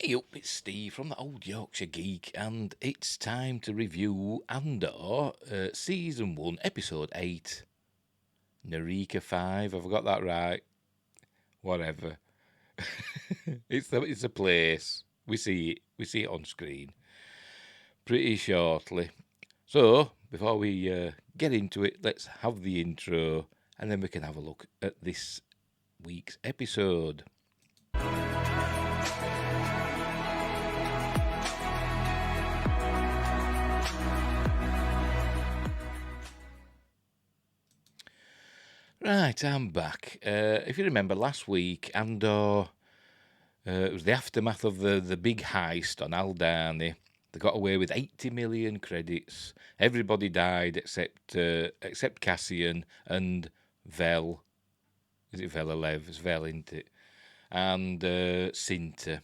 Hey up, it's Steve from the Old Yorkshire Geek, and it's time to review Andor, Season 1, Episode 8, Narika 5. Have I got that right? Whatever. It's a place. We see it on screen pretty shortly. So, before we get into it, let's have the intro, and then we can have a look at this week's episode. Right, I'm back. If you remember last week, Andor, it was the aftermath of the big heist on Aldani. They got away with 80 million credits. Everybody died except Cassian and Vel. Is it Velalev? It's Vel, isn't it? And Cinta.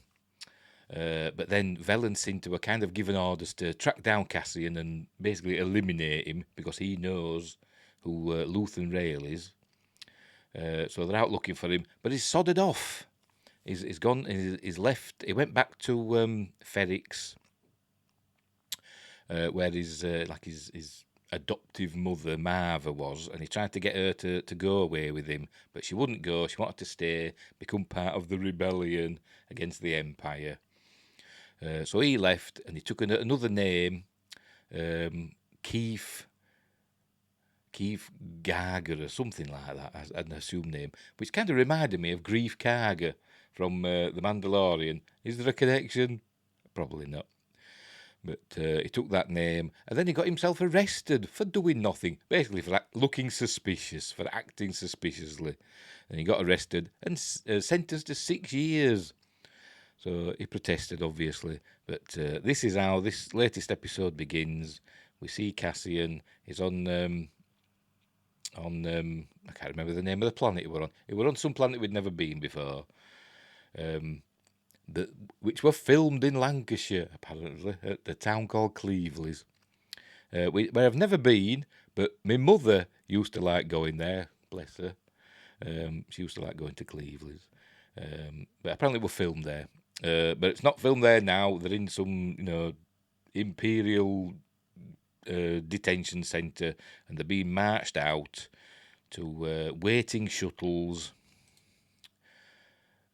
But then Vel and Cinta were kind of given orders to track down Cassian and basically eliminate him because he knows who Luthen Rail is. So they're out looking for him, but he's sodded off. He's gone. He's left. He went back to Ferrix, where his adoptive mother Marva was, and he tried to get her to go away with him, but she wouldn't go. She wanted to stay, become part of the rebellion against the Empire. So he left, and he took another name, Keith Garger or something like that, as an assumed name, which kind of reminded me of Grief Karga from The Mandalorian. Is there a connection? Probably not. But he took that name, and then he got himself arrested for doing nothing, basically for looking suspicious, for acting suspiciously. And he got arrested and sentenced to 6 years. So he protested, obviously. But this is how this latest episode begins. We see Cassian. He's on I can't remember the name of the planet he were on. He were on some planet we'd never been before, which were filmed in Lancashire, apparently, at the town called Cleveland's, where I've never been, but my mother used to like going there, bless her. She used to like going to Cleveland's. But apparently we're filmed there. But it's not filmed there now. They're in some, imperial detention centre, and they're being marched out to waiting shuttles,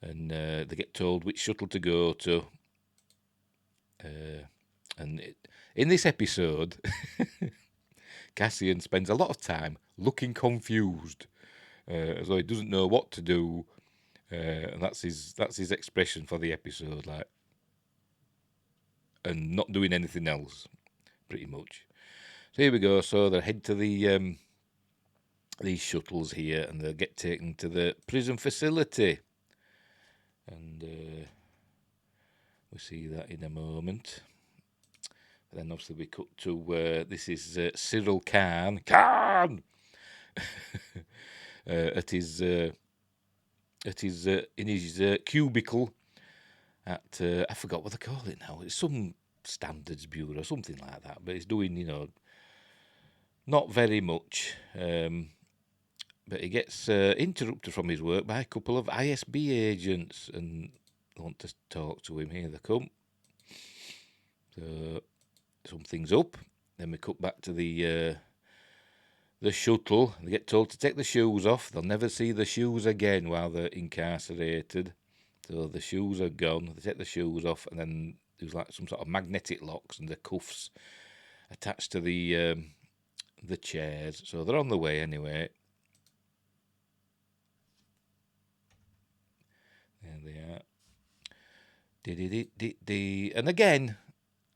and they get told which shuttle to go to. In this episode, Cassian spends a lot of time looking confused, as though he doesn't know what to do, and that's his expression for the episode, like, and not doing anything else, pretty much. So here we go. So they head to these shuttles here, and they'll get taken to the prison facility, and we'll see that in a moment. But then obviously we cut to this is Cyril Khan at his in his cubicle at I forgot what they call it now. It's some standards bureau, something like that. But he's doing not very much. But he gets interrupted from his work by a couple of ISB agents, and they want to talk to him. Here they come. So something's up. Then we cut back to the shuttle. They get told to take the shoes off. They'll never see the shoes again while they're incarcerated. So the shoes are gone. They take the shoes off, and then there's like some sort of magnetic locks and the cuffs attached to the chairs. So they're on the way anyway. There they are. And again,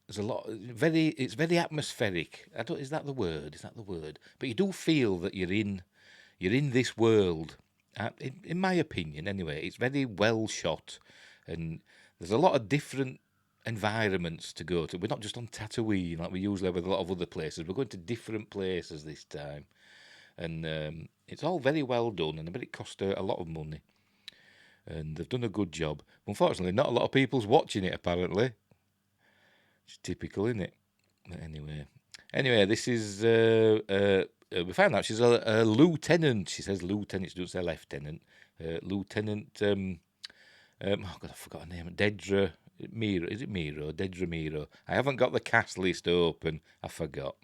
there's a lot. It's very atmospheric. Is that the word? Is that the word? But you do feel that you're in this world. In my opinion, anyway, it's very well shot, and there's a lot of different environments to go to. We're not just on Tatooine like we usually have with a lot of other places. We're going to different places this time, and it's all very well done. And I bet it cost a lot of money. And they've done a good job. Unfortunately, not a lot of people's watching it, apparently. It's typical, isn't it? But anyway, this is... we found out she's a lieutenant. She says lieutenant, she doesn't say lieutenant. Lieutenant Oh God, I forgot her name. Dedra Miro. Is it Miro? Dedra Miro. I haven't got the cast list open. I forgot.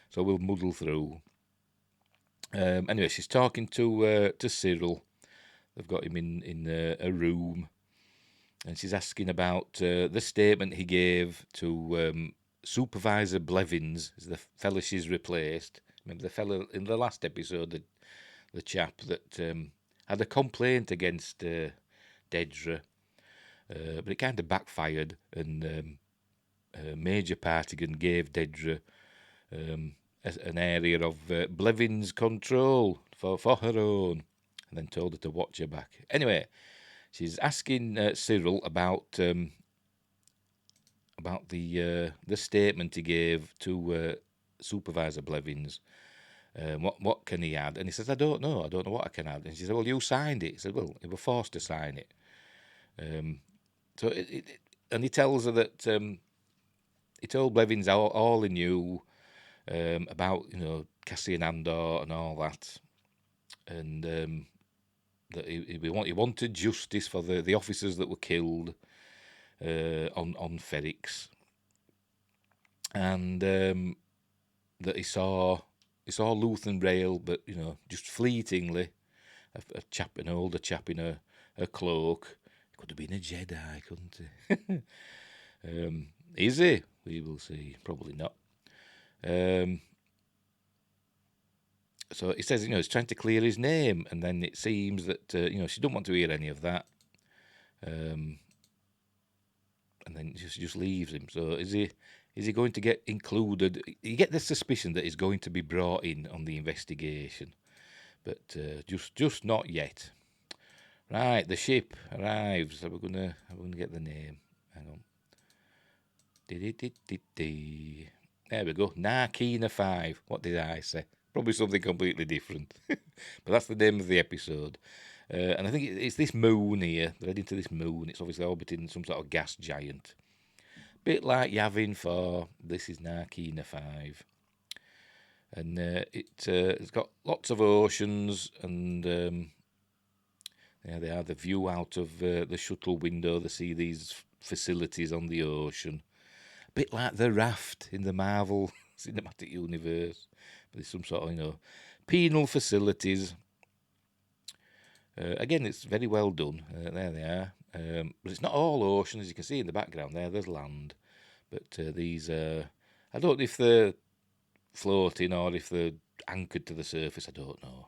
So we'll muddle through. Anyway, she's talking to Cyril. They've got him in a room, and she's asking about the statement he gave to Supervisor Blevins, is the fella she's replaced. Remember the fella in the last episode, the chap that had a complaint against Dedra, but it kind of backfired, and Major Partigan gave Dedra an area of Blevins' control for her own, and then told her to watch her back. Anyway, she's asking Cyril about the statement he gave to Supervisor Blevins. What can he add? And he says, I don't know what I can add. And she said, well, you signed it. He said, well, you were forced to sign it. And he tells her that he told Blevins all he knew about, Cassian Andor and all that, and that he wanted justice for the officers that were killed on Ferrix, and that he saw Luthen Rail, but just fleetingly, an older chap in a cloak. He could have been a Jedi, couldn't he? Is he? We will see. Probably not. So he says, he's trying to clear his name, and then it seems that she don't want to hear any of that, and then just leaves him. So is he going to get included? You get the suspicion that he's going to be brought in on the investigation, but just not yet. Right, the ship arrives. So we're gonna get the name. Hang on. There we go. Narkina 5. What did I say? Probably something completely different. But that's the name of the episode. And I think it's this moon here. They're heading to this moon. It's obviously orbiting some sort of gas giant. Bit like Yavin 4. This is Narkina 5. And it's got lots of oceans, and they are the view out of the shuttle window. They see these facilities on the ocean. A bit like the raft in the Marvel Cinematic Universe. But there's some sort of, penal facilities. Again, it's very well done. There they are. But it's not all ocean, as you can see in the background there. There's land. But these, I don't know if they're floating or if they're anchored to the surface. I don't know.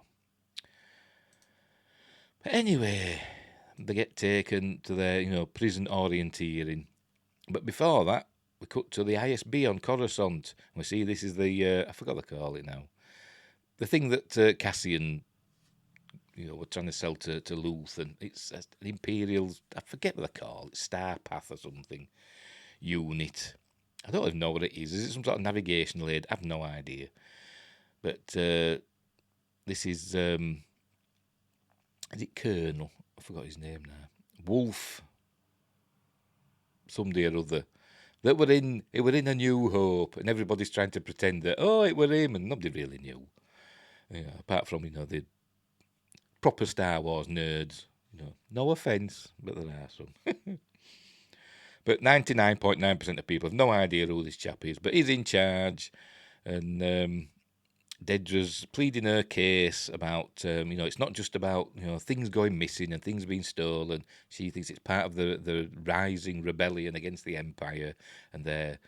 But anyway, they get taken to their, prison orienteering. But before that, we cut to the ISB on Coruscant. We see this is the, I forgot what they call it now. The thing that Cassian, were trying to sell to Luthen. It's an Imperial, I forget what they call it, Star Path or something, unit. I don't even know what it is. Is it some sort of navigational aid? I have no idea. But this is it Colonel? I forgot his name now. Wolf, somebody or other. It were in A New Hope, and everybody's trying to pretend that, it were him, and nobody really knew. Apart from, the proper Star Wars nerds. No offence, but there are some. But 99.9% of people have no idea who this chap is, but he's in charge, and Dedra's pleading her case about, it's not just about, things going missing and things being stolen. She thinks it's part of the rising rebellion against the Empire, and they're,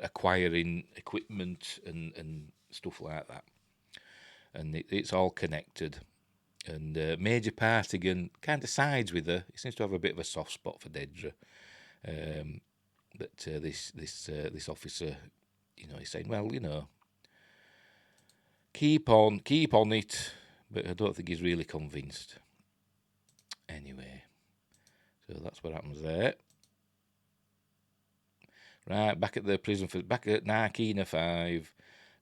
acquiring equipment and stuff like that. And it's all connected. And Major Partigan kind of sides with her. He seems to have a bit of a soft spot for Dedra. But this officer, he's saying, well, keep on it, but I don't think he's really convinced. Anyway, so that's what happens there. Right, back at the prison, back at Narkina 5,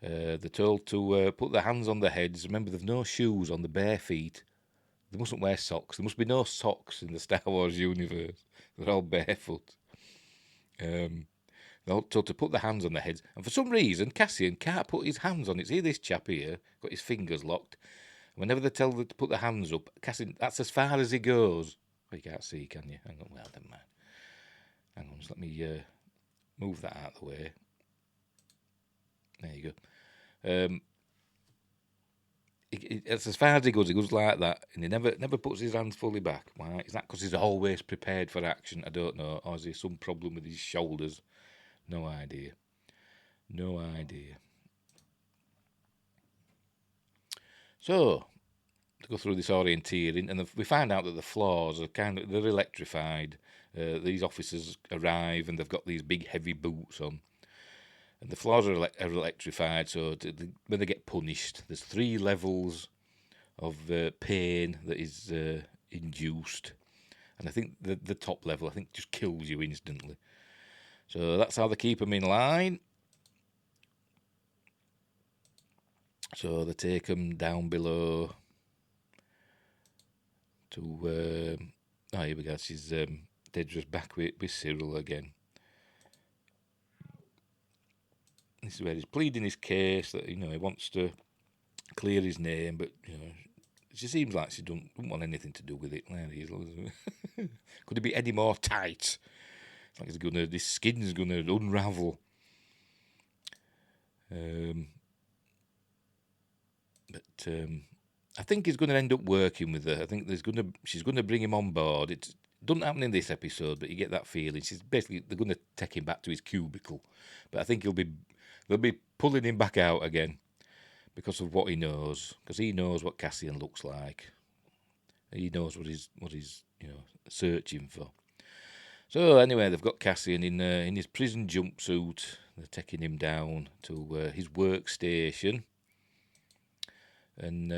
they're told to put their hands on their heads. Remember, they've no shoes on the bare feet. They mustn't wear socks. There must be no socks in the Star Wars universe. They're all barefoot. They're told to put their hands on their heads. And for some reason, Cassian can't put his hands on it. See this chap here? Got his fingers locked. Whenever they tell them to put their hands up, Cassian, that's as far as he goes. Well, you can't see, can you? Hang on, well, never mind. Hang on, just let me move that out of the way. There you go. It's as far as he goes like that, and he never puts his hands fully back. Why? Is that because he's always prepared for action? I don't know. Or is there some problem with his shoulders? No idea. No idea. So, to go through this orienteering, and we find out that the floors are they're electrified. These officers arrive, and they've got these big heavy boots on. And the floors are electrified, so when they get punished, there's 3 levels of pain that is induced. And I think the top level, I think, just kills you instantly. So that's how they keep them in line. So they take them down below to... here we go, she's Dedra's back with Cyril again. This is where he's pleading his case that, he wants to clear his name, but, she seems like she don't want anything to do with it. There he is. Could it be any more tight? It's like his skin's gonna unravel. But I think he's going to end up working with her. I think she's going to bring him on board. It doesn't happen in this episode, but you get that feeling. They're going to take him back to his cubicle. But I think they'll be pulling him back out again because of what he knows. Because he knows what Cassian looks like. He knows what he's searching for. So anyway, they've got Cassian in his prison jumpsuit. They're taking him down to his workstation. And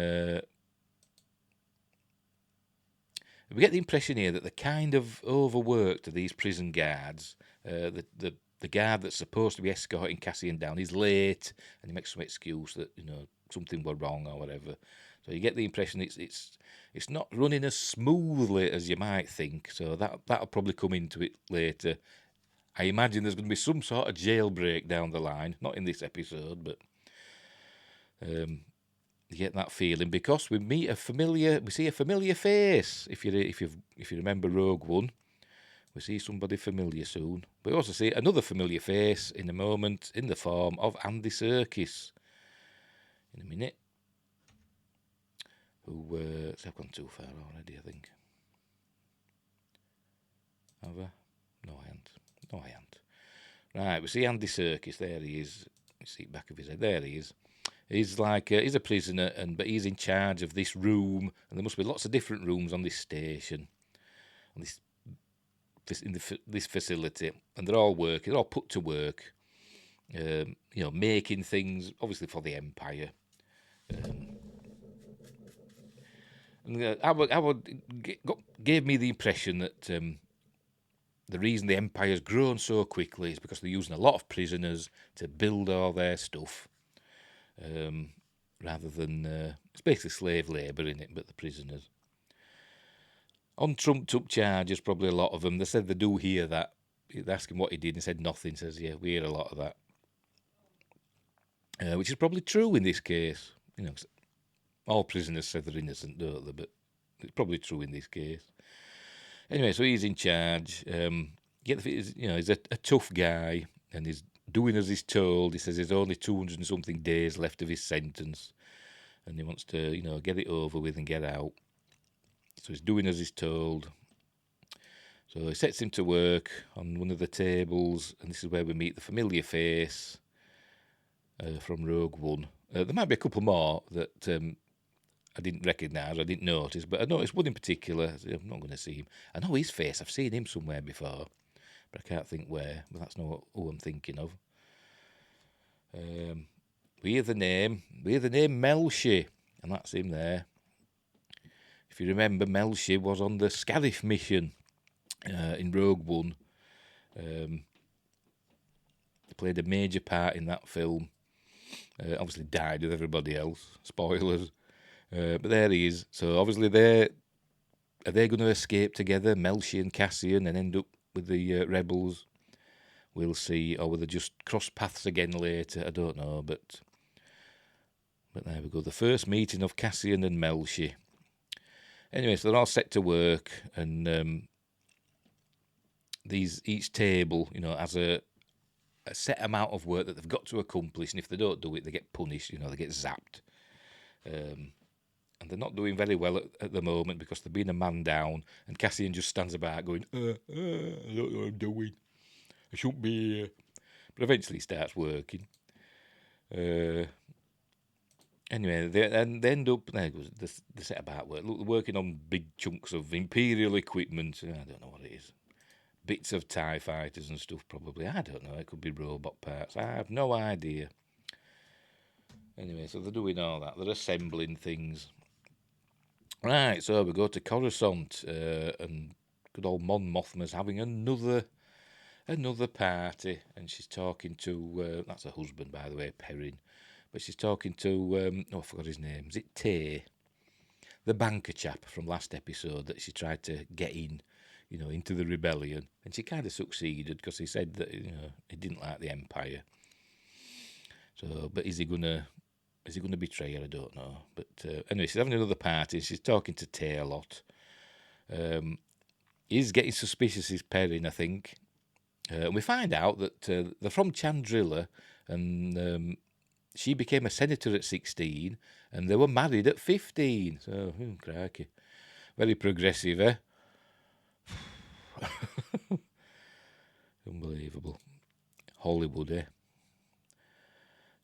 we get the impression here that they're kind of overworked, these prison guards. The guard that's supposed to be escorting Cassian down is late, and he makes some excuse that something were wrong or whatever. So you get the impression it's not running as smoothly as you might think. So that'll probably come into it later. I imagine there's going to be some sort of jailbreak down the line, not in this episode, but you get that feeling because we see a familiar face. If you remember Rogue One, we see somebody familiar soon. We also see another familiar face in a moment in the form of Andy Serkis. In a minute, I've gone too far already, I think. Have I? No, I haven't. Right, we see Andy Serkis. There he is. You see the back of his head. There he is. He's he's a prisoner, but he's in charge of this room, and there must be lots of different rooms on this station, on this facility, and they're all working. They're all put to work, making things obviously for the Empire. Gave me the impression that the reason the Empire's grown so quickly is because they're using a lot of prisoners to build all their stuff. Rather than it's basically slave labour in it, but the prisoners on trumped up charges, probably a lot of them. They said they do hear that. They ask him what he did, and he said nothing. Says yeah, we hear a lot of that, which is probably true in this case. All prisoners say they're innocent, don't they? But it's probably true in this case. Anyway, so he's in charge. He's a tough guy, and he's doing as he's told. He says there's only 200 and something days left of his sentence, and he wants to, get it over with and get out. So he's doing as he's told. So he sets him to work on one of the tables, and this is where we meet the familiar face from Rogue One. There might be a couple more that I didn't recognise, I didn't notice, but I noticed one in particular. I'm not going to see him. I know his face. I've seen him somewhere before, but I can't think where. But that's not who I'm thinking of. We hear the name Melshi, and that's him there. If you remember, Melshi was on the Scarif mission in Rogue One. He played a major part in that film. Obviously died with everybody else. Spoilers. But there he is. So obviously are they going to escape together, Melshi and Cassian, and end up with the rebels? We'll see. Or will they just cross paths again later? I don't know. But there we go. The first meeting of Cassian and Melshi. Anyway, so they're all set to work, and each table, has a set amount of work that they've got to accomplish, and if they don't do it, they get punished. They get zapped. And they're not doing very well at the moment because they're being a man down, and Cassian just stands about going, I don't know what I'm doing. I shouldn't be here. But eventually he starts working. Anyway, they end up, there goes, they set about work. Look, they're working on big chunks of Imperial equipment. I don't know what it is. Bits of TIE fighters and stuff, probably. I don't know. It could be robot parts. I have no idea. Anyway, so they're doing all that. They're assembling things. Right, so we go to Coruscant, and good old Mon Mothma's having another party, and she's talking to, that's her husband, by the way, Perrin, but she's talking to, I forgot his name, is it Tay? The banker chap from last episode that she tried to get in, into the rebellion, and she kind of succeeded because he said that, he didn't like the Empire. So, but is he gonna betray her? I don't know. But anyway, she's having another party. She's talking to Tay a lot. He's getting suspicious, is Perrin, I think. And we find out that they're from Chandrilla, and she became a senator at 16, and they were married at 15. So, crikey. Very progressive, eh? Unbelievable. Hollywood, eh?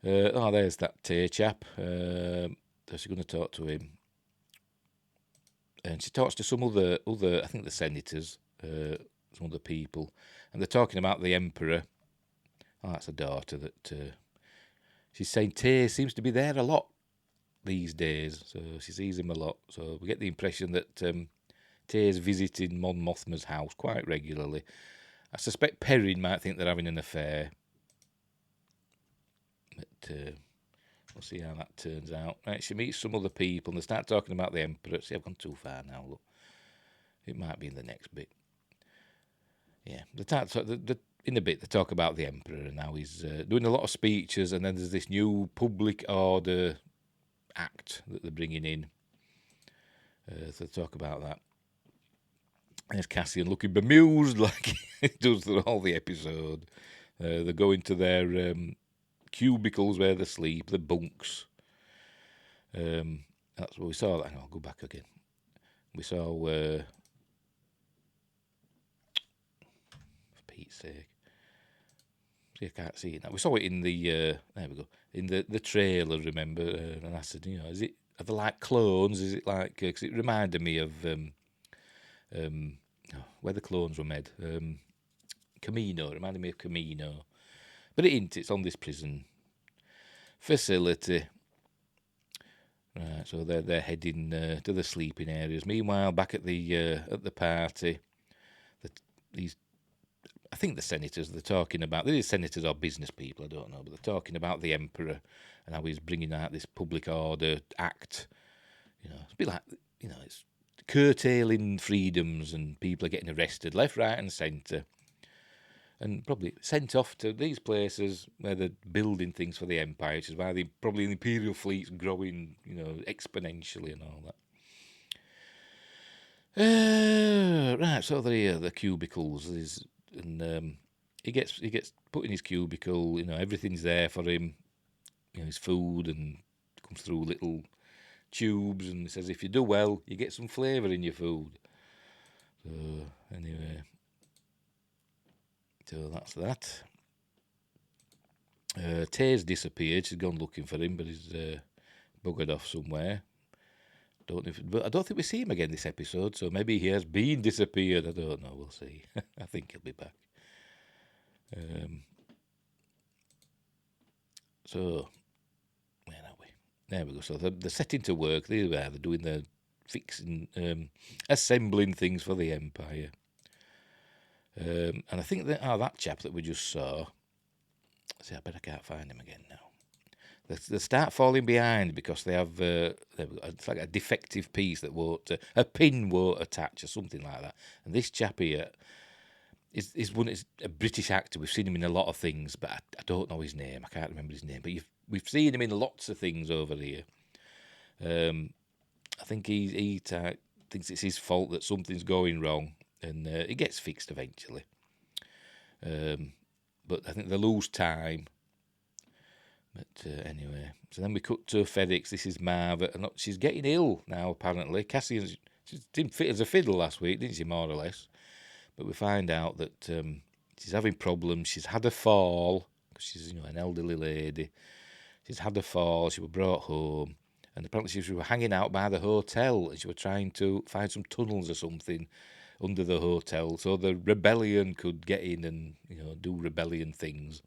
There's that Tay chap. So she's going to talk to him. And she talks to some other I think the senators, some other people. And they're talking about the Emperor. Oh, that's a daughter that... she's saying Tay seems to be there a lot these days. So she sees him a lot. So we get the impression that Tay's visiting Mon Mothma's house quite regularly. I suspect Perrin might think they're having an affair. But we'll see how that turns out. Right, she meets some other people and they start talking about the Emperor. See, I've gone too far now, look. It might be in the next bit. Yeah, in a bit they talk about the Emperor and how he's doing a lot of speeches, and then there's this new public order act that they're bringing in. So they talk about that. There's Cassian looking bemused like he does through all the episode. They go into their cubicles where they sleep, the bunks. That's what we saw. Hang on, I'll go back again. We saw, for Pete's sake. See, I can't see it now. We saw it in the, there we go, in the trailer, remember? And I said, are they like clones? Is it like, because it reminded me of where the clones were made. Camino, it reminded me of Camino. But it ain't, it's on this prison facility. Right, so they're heading to the sleeping areas. Meanwhile, back at the party, I think the senators, they're talking about, these senators are business people, I don't know, but they're talking about the Emperor and how he's bringing out this public order act. It's a bit like, it's curtailing freedoms, and people are getting arrested left, right and centre. And probably sent off to these places where they're building things for the Empire, which is why probably the Imperial fleet's growing, exponentially and all that. Right, so they're here, the cubicles, and he gets put in his cubicle. Everything's there for him. His food, and comes through little tubes, and he says if you do well, you get some flavour in your food. So anyway. So that's that. Tay's disappeared. She's gone looking for him, but he's buggered off somewhere. But I don't think we see him again this episode, so maybe he has been disappeared. I don't know. We'll see. I think he'll be back. So, where are we? There we go. So they're setting to work. They're doing their fixing, assembling things for the Empire. And I think that chap that we just saw. See, I bet I can't find him again now. They start falling behind because they have it's like a defective piece that a pin won't attach or something like that. And this chap here is a British actor. We've seen him in a lot of things, but I don't know his name. I can't remember his name. But we've seen him in lots of things over here. I think he thinks it's his fault that something's going wrong, and it gets fixed eventually. But I think they lose time. But anyway, so then we cut to FedEx. This is Marv, and she's getting ill now, apparently. Cassian, she didn't fit as a fiddle last week, didn't she, more or less? But we find out that she's having problems. She's had a fall, because she's, an elderly lady. She's had a fall, she was brought home, and apparently she was hanging out by the hotel, and she was trying to find some tunnels or something under the hotel so the rebellion could get in and, do rebellion things.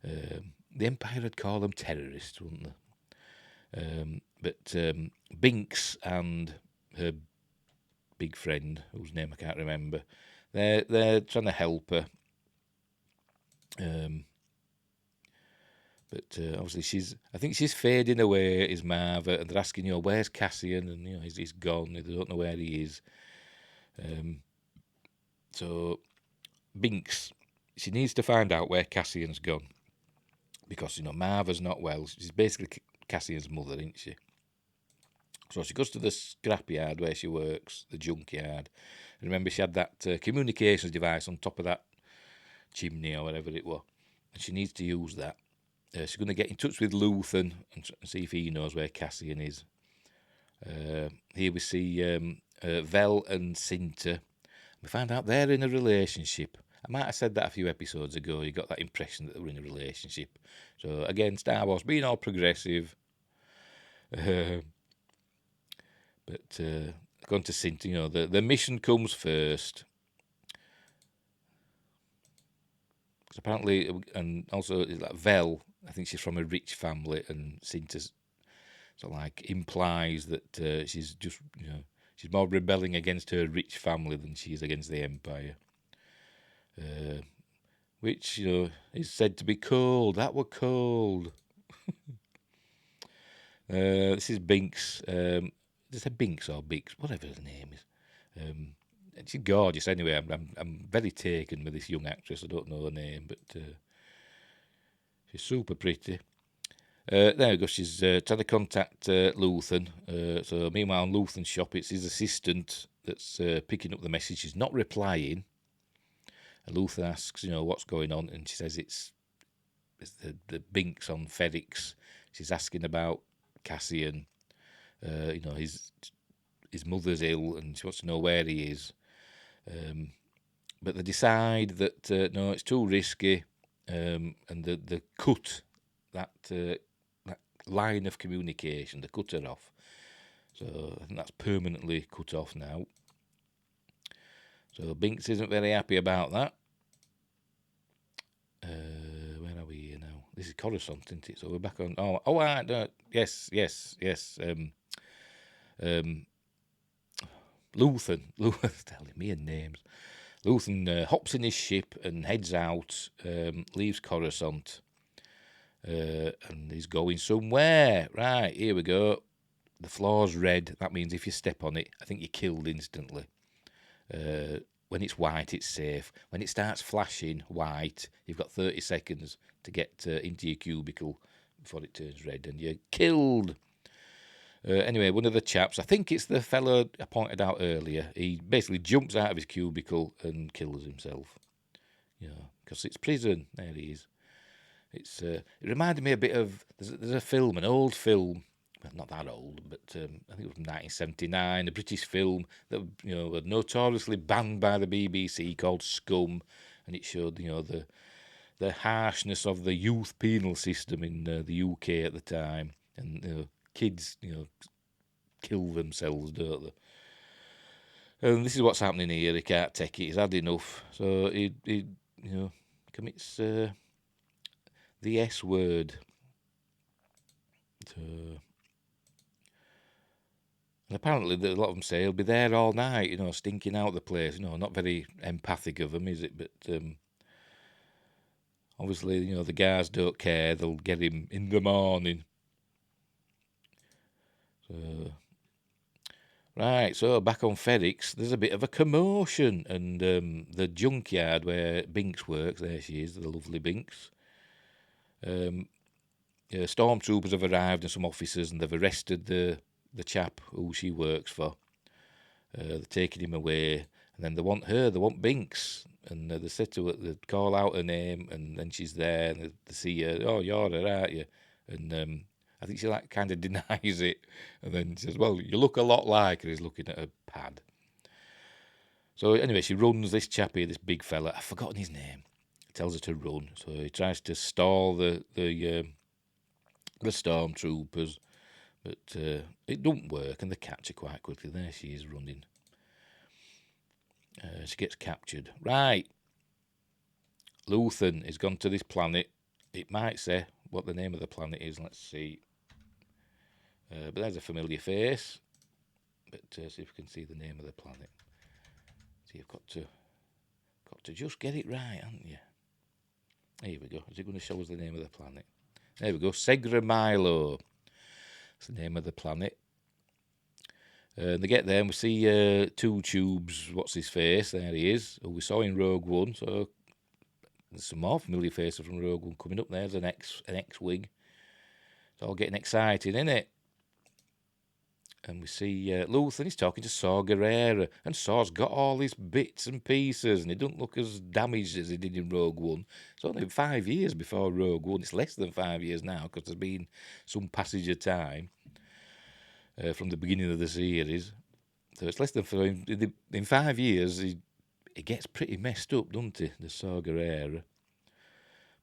The Empire would call them terrorists, wouldn't they? But Binks and her big friend, whose name I can't remember, they're trying to help her. But obviously I think she's fading away, is Marva, and they're asking, where's Cassian? And, he's gone, they don't know where he is. So Binks, she needs to find out where Cassian's gone. Because, Marva's not well. She's basically Cassian's mother, isn't she? So she goes to the scrapyard where she works, the junkyard. And remember, she had that communications device on top of that chimney or whatever it was. And she needs to use that. She's going to get in touch with Luthen and see if he knows where Cassian is. Here we see Vel and Cinta. We find out they're in a relationship. I might have said that a few episodes ago. You got that impression that they were in a relationship. So again, Star Wars being all progressive. But going to Cinta, the mission comes first. Because apparently, and also like Vel, I think she's from a rich family, and Cinta sort of like implies that she's just, she's more rebelling against her rich family than she is against the Empire. Which, is said to be cold. That were cold. This is Binks. Is it Binks or Bix? Whatever her name is. She's gorgeous anyway. I'm very taken with this young actress. I don't know her name, but she's super pretty. There we go. She's trying to contact Luthen. So meanwhile, in Luthen's shop, it's his assistant that's picking up the message. She's not replying. And Luthen asks, what's going on, and she says it's the Binks on FedEx. She's asking about Cassian. His mother's ill, and she wants to know where he is. But they decide that no, it's too risky, and the cut that line of communication. They cut her off. So I think that's permanently cut off now. So Binks isn't very happy about that. Where are we here now? This is Coruscant, isn't it? So we're back on. Yes. Luthen, telling me in names. Luthen hops in his ship and heads out, leaves Coruscant, and he's going somewhere. Right, here we go. The floor's red. That means if you step on it, I think you're killed instantly. When it's white, it's safe. When it starts flashing white, you've got 30 seconds to get into your cubicle before it turns red, and you're killed. Anyway, one of the chaps, I think it's the fellow I pointed out earlier, he basically jumps out of his cubicle and kills himself. Because it's prison. There he is. It reminded me a bit of, there's a film, an old film, well, not that old, but I think it was from 1979, a British film that was notoriously banned by the BBC called Scum, and it showed the harshness of the youth penal system in the UK at the time, and kids kill themselves, don't they? And this is what's happening here. He can't take it. He's had enough, so he commits the S word. So. And apparently, a lot of them say he'll be there all night, stinking out the place. Not very empathic of them, is it? But obviously, the guards don't care. They'll get him in the morning. So, right, so back on FedEx, there's a bit of a commotion. And the junkyard where Binks works, there she is, the lovely Binks. Stormtroopers have arrived and some officers, and they've arrested the chap who she works for. They're taking him away, and then they want her, they want Binks. And they said to her, they call out her name, and then she's there, and they see her, oh, you're her, aren't you? And I think she like kind of denies it, and then she says, well, you look a lot like her. He's looking at her pad. So anyway, she runs this chappie, this big fella. I've forgotten his name. He tells her to run, so he tries to stall the stormtroopers, but it don't work, and they catch her quite quickly. There she is running. She gets captured. Right. Luthen has gone to this planet. It might say what the name of the planet is. Let's see. But there's a familiar face. But see if we can see the name of the planet. So you've got to just get it right, haven't you? Here we go. Is it going to show us the name of the planet? There we go. Segra Milo. That's the name of the planet. They get there and we see two tubes. What's his face? There he is. Who we saw in Rogue One. So there's some more familiar faces from Rogue One coming up. There's an X-wing. It's all getting exciting, isn't it? And we see Luthen. He's talking to Saw Gerrera, and Saw's got all these bits and pieces, and he doesn't look as damaged as he did in Rogue One. It's only 5 years before Rogue One. It's less than 5 years now because there's been some passage of time from the beginning of the series. So it's less than in 5 years. He gets pretty messed up, doesn't he? The Saw Gerrera.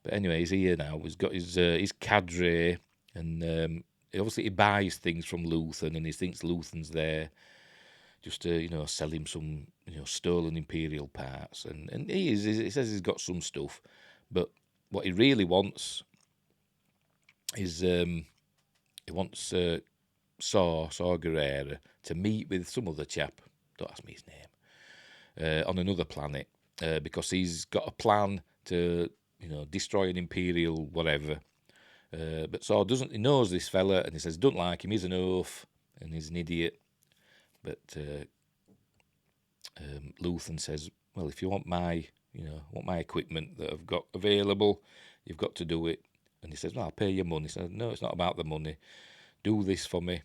But anyway, he's here now. He's got his cadre, and obviously he buys things from Luthen, and he thinks Luthen's there just to sell him some stolen Imperial parts, and he says he's got some stuff, but what he really wants is he wants Saw Gerrera to meet with some other chap. Don't ask me his name. On another planet, because he's got a plan to destroy an Imperial whatever. But Saw he knows this fella, and he says, don't like him, he's an oaf, and he's an idiot. But Luthen says, well, if you want my equipment that I've got available, you've got to do it. And he says, well, I'll pay you money. He says, no, it's not about the money. Do this for me, and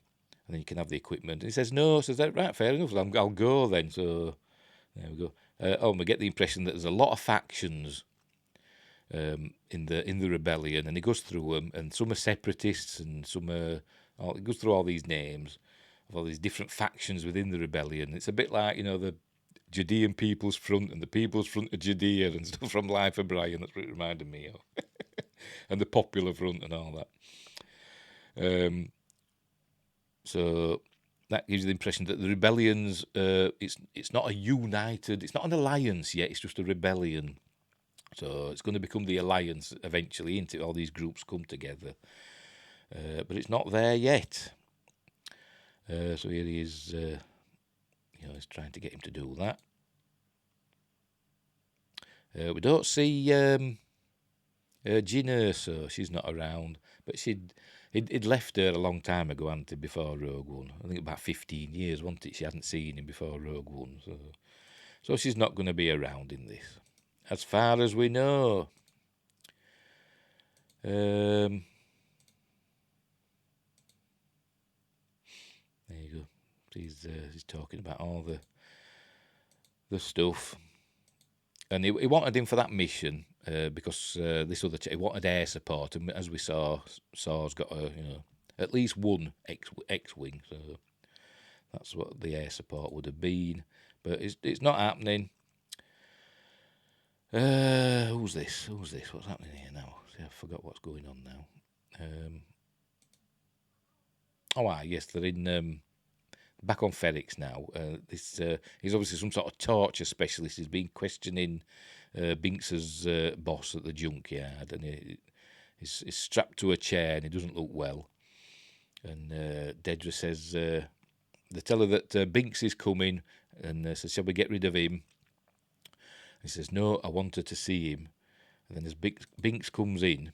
then you can have the equipment. And he says, no. Says, right, fair enough. I'll go then. So there we go. And we get the impression that there's a lot of factions in the rebellion, and he goes through them, and some are separatists, and some are. He goes through all these names of all these different factions within the rebellion. It's a bit like the Judean People's Front and the People's Front of Judea and stuff from Life of Brian. That's what it reminded me of, and the Popular Front and all that. So that gives you the impression that the rebellions, it's not a united, it's not an alliance yet. It's just a rebellion. So it's going to become the alliance eventually, isn't it? All these groups come together. But it's not there yet. So here he is, he's trying to get him to do that. We don't see Jyn Erso. She's not around. But he'd left her a long time ago, hadn't he, before Rogue One. I think about 15 years, wasn't it? She hadn't seen him before Rogue One. So she's not going to be around in this. As far as we know. There you go. He's talking about all the stuff. And he wanted him for that mission because this other he wanted air support. And as we saw, Saw's got at least one X-wing. So that's what the air support would have been. But it's not happening. Who's this? What's happening here now? See, I forgot what's going on now. Yes, they're in back on Ferrix now. He's obviously some sort of torture specialist. He's been questioning Binks's boss at the junkyard, and he's strapped to a chair, and he doesn't look well. And Dedra says they tell her that Binks is coming, and says, shall we get rid of him? He says, no, I want her to see him. And then as Binks comes in,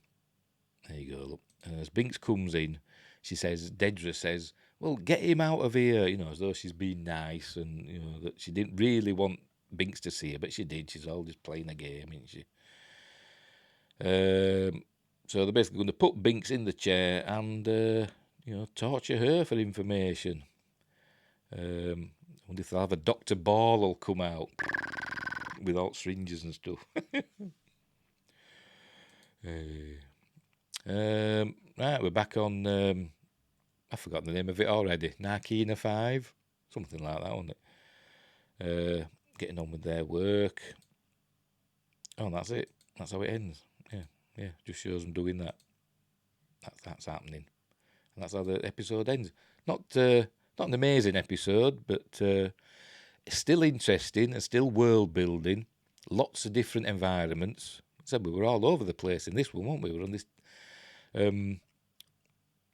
there you go, look. And as Binks comes in, Dedra says, well, get him out of here, as though she's been nice, and, that she didn't really want Binks to see her, but she did. She's all just playing a game, isn't she? So they're basically going to put Binks in the chair and, torture her for information. wonder if they'll have a Dr. Ball will come out with all syringes and stuff. Right, we're back on. I've forgotten the name of it already. Narkina 5, something like that, wasn't it? Getting on with their work. Oh, and that's it. That's how it ends. Yeah. Just shows them doing that. That's happening, and that's how the episode ends. Not an amazing episode, but still interesting and still world building. Lots of different environments. I said we were all over the place in this one, weren't we? We were on this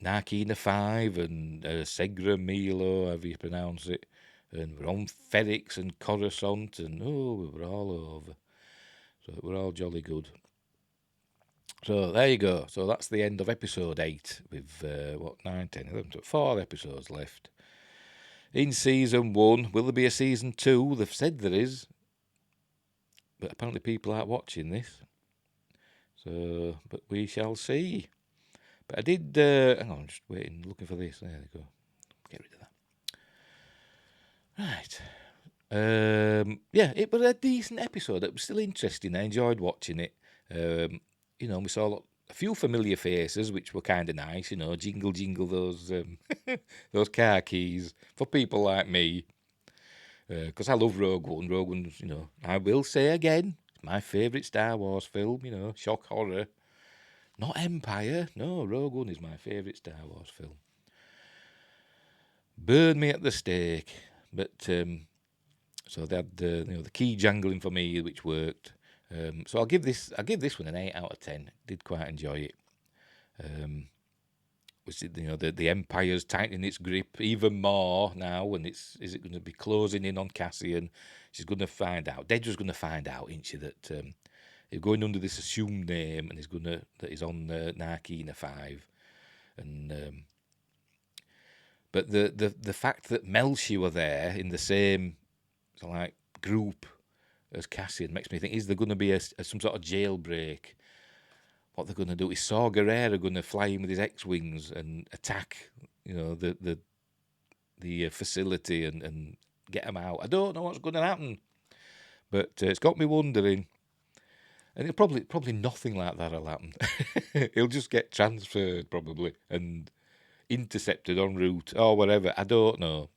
Narkina 5 and Segra Milo, however you pronounce it. And we're on Ferrix and Coruscant, and we were all over. So we're all jolly good. So there you go. So that's the end of episode 8 with 9, 10, 11, 12, 4 episodes left. In season 1, will there be a season 2? They've said there is, but apparently people aren't watching this. So, but we shall see. But I did, hang on, just waiting, looking for this. There we go. Get rid of that. Right. Yeah, it was a decent episode. It was still interesting. I enjoyed watching it. We saw a few familiar faces, which were kind of nice. Jingle, jingle those those car keys for people like me. Because I love Rogue One. Rogue One's, I will say again, my favourite Star Wars film. Shock horror. Not Empire. No, Rogue One is my favourite Star Wars film. Burn me at the stake. But so they had the key jangling for me, which worked. So I'll give this one an 8 out of 10. Did quite enjoy it. The Empire's tightening its grip even more now, and is it going to be closing in on Cassian? She's going to find out. Dedra's going to find out, isn't she, that he's going under this assumed name, and that he's on Narkina 5, and but the fact that Melshi were there in the same group as Cassian makes me think: is there going to be some sort of jailbreak? What they're going to do is Saw Gerrera going to fly in with his X-wings and attack, the facility and get them out. I don't know what's going to happen, but it's got me wondering. And probably nothing like that will happen. He'll just get transferred probably and intercepted en route or whatever. I don't know.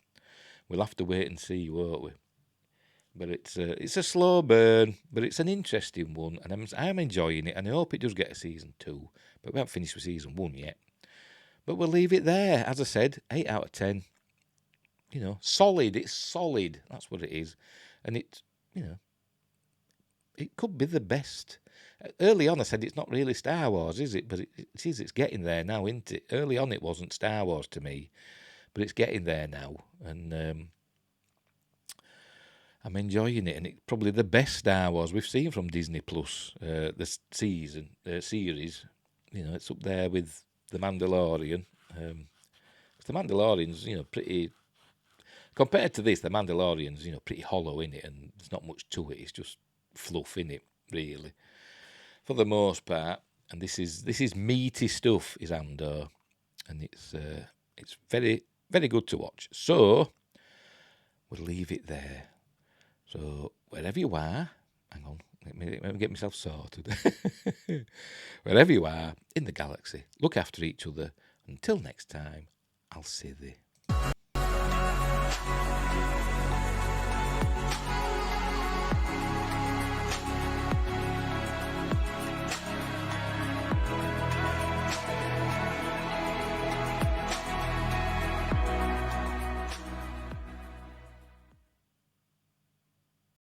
We'll have to wait and see, won't we? But it's a slow burn, but it's an interesting one, and I'm enjoying it, and I hope it does get a season 2. But we haven't finished with season 1 yet. But we'll leave it there. As I said, 8 out of 10. Solid. It's solid. That's what it is, and it could be the best. Early on, I said it's not really Star Wars, is it? But it is. It's getting there now, isn't it? Early on, it wasn't Star Wars to me, but it's getting there now, and I'm enjoying it, and it's probably the best Star Wars we've seen from Disney Plus. The series, it's up there with The Mandalorian. The Mandalorian's, pretty compared to this. The Mandalorian's, pretty hollow in it, and there's not much to it. It's just fluff in it, really, for the most part. And this is meaty stuff, is Andor, and it's very, very good to watch. So we'll leave it there. So wherever you are, hang on, let me get myself sorted. Wherever you are in the galaxy, look after each other. Until next time, I'll see thee.